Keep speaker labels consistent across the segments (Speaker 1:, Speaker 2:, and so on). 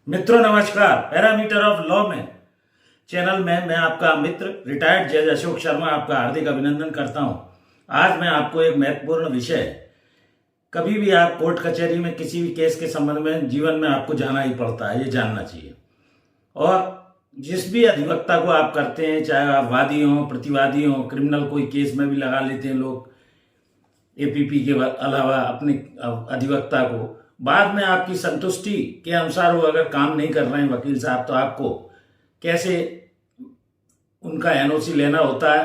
Speaker 1: मित्रों नमस्कार। Parameter of law में चैनल में मैं आपका मित्र रिटायर्ड जज अशोक शर्मा आपका हार्दिक अभिनंदन करता हूं। आज मैं आपको एक महत्वपूर्ण विषय, कभी भी आप कोर्ट कचहरी में किसी भी केस के संबंध में जीवन में आपको जाना ही पड़ता है, ये जानना चाहिए। और जिस भी अधिवक्ता को आप करते हैं, चाहे आप वादी हों, प्रतिवादी हों, क्रिमिनल कोई केस में भी लगा लेते हैं लोग एपीपी के अलावा अपने अधिवक्ता को, बाद में आपकी संतुष्टि के अनुसार वो अगर काम नहीं कर रहे हैं वकील साहब, तो आपको कैसे उनका एनओसी लेना होता है,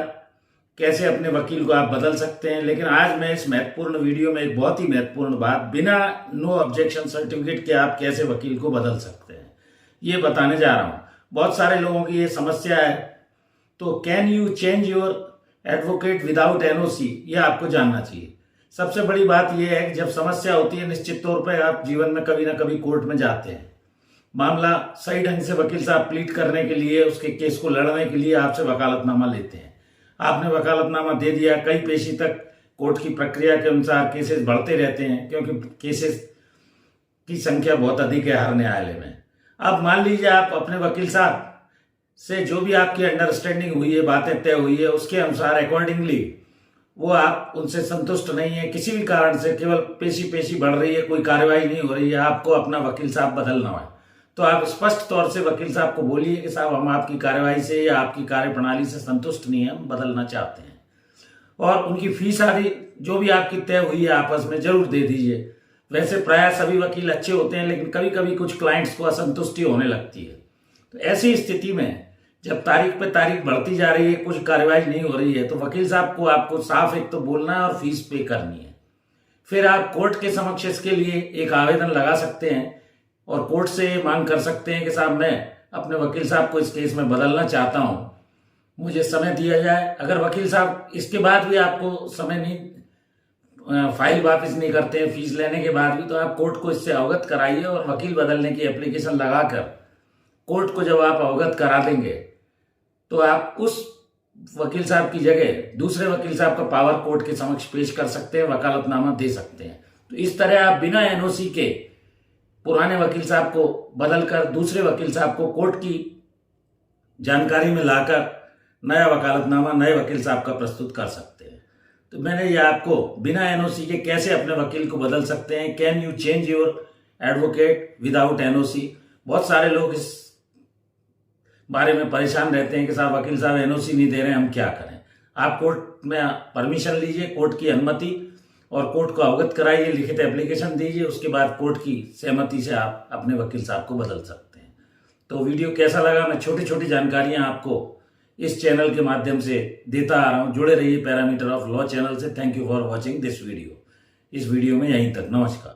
Speaker 1: कैसे अपने वकील को आप बदल सकते हैं। लेकिन आज मैं इस महत्वपूर्ण वीडियो में एक बहुत ही महत्वपूर्ण बात, बिना नो ऑब्जेक्शन सर्टिफिकेट के आप कैसे वकील को बदल सकते हैं, ये बताने जा रहा हूं। बहुत सारे लोगों की ये समस्या है। तो can you change your advocate without NOC, ये आपको जानना चाहिए। सबसे बड़ी बात यह है कि जब समस्या होती है, निश्चित तौर पर आप जीवन में कभी ना कभी कोर्ट में जाते हैं, मामला सही ढंग से वकील साहब प्लीड करने के लिए, उसके केस को लड़ने के लिए आपसे वकालतनामा लेते हैं। आपने वकालतनामा दे दिया, कई पेशी तक कोर्ट की प्रक्रिया के अनुसार केसेस बढ़ते रहते हैं, क्योंकि केसेस की संख्या बहुत अधिक है हर न्यायालय में। अब मान लीजिए आप अपने वकील साहब से जो भी आपकी अंडरस्टैंडिंग हुई है, बातें तय हुई है, उसके अनुसार अकॉर्डिंगली वो आप उनसे संतुष्ट नहीं है, किसी भी कारण से केवल पेशी बढ़ रही है, कोई कार्रवाई नहीं हो रही है, आपको अपना वकील साहब बदलना है, तो आप स्पष्ट तौर से वकील साहब को बोलिए कि साहब हम आपकी कार्रवाई से या आपकी कार्यप्रणाली से संतुष्ट नहीं है, हम बदलना चाहते हैं। और उनकी फीस आदि जो भी आपकी तय हुई है आपस में जरूर दे दीजिए। वैसे प्राय सभी वकील अच्छे होते हैं, लेकिन कभी कभी कुछ क्लाइंट्स को असंतुष्टि होने लगती है। तो ऐसी स्थिति में जब तारीख पे तारीख बढ़ती जा रही है, कुछ कार्रवाई नहीं हो रही है, तो वकील साहब को आपको साफ एक तो बोलना है और फीस पे करनी है। फिर आप कोर्ट के समक्ष इसके लिए एक आवेदन लगा सकते हैं और कोर्ट से मांग कर सकते हैं कि साहब मैं अपने वकील साहब को इस केस में बदलना चाहता हूं, मुझे समय दिया जाए। अगर वकील साहब इसके बाद भी आपको समय नहीं, फाइल वापस नहीं करते हैं फीस लेने के बाद भी, तो आप कोर्ट को इससे अवगत कराइए और वकील बदलने की एप्लीकेशन लगाकर कोर्ट को जब आप अवगत करा देंगे, तो आप उस वकील साहब की जगह दूसरे वकील साहब का पावर कोर्ट के समक्ष पेश कर सकते हैं, वकालतनामा दे सकते हैं। तो इस तरह आप बिना एनओसी के पुराने वकील साहब को बदलकर दूसरे वकील साहब को कोर्ट की जानकारी में लाकर नया वकालतनामा नए वकील साहब का प्रस्तुत कर सकते हैं। तो मैंने ये आपको बिना एनओसी के कैसे अपने वकील को बदल सकते हैं, can you change your advocate without NOC. बहुत सारे लोग इस बारे में परेशान रहते हैं कि साहब वकील साहब एनओसी नहीं दे रहे हैं, हम क्या करें। आप कोर्ट में परमिशन लीजिए, कोर्ट की अनुमति, और कोर्ट को अवगत कराइए, लिखित एप्लीकेशन दीजिए, उसके बाद कोर्ट की सहमति से आप अपने वकील साहब को बदल सकते हैं। तो वीडियो कैसा लगा, मैं छोटी छोटी जानकारियां आपको इस चैनल के माध्यम से देता आ रहा हूं। जुड़े रहिए पैरामीटर ऑफ लॉ चैनल से। Thank you for watching this video. इस वीडियो में यहीं तक, नमस्कार।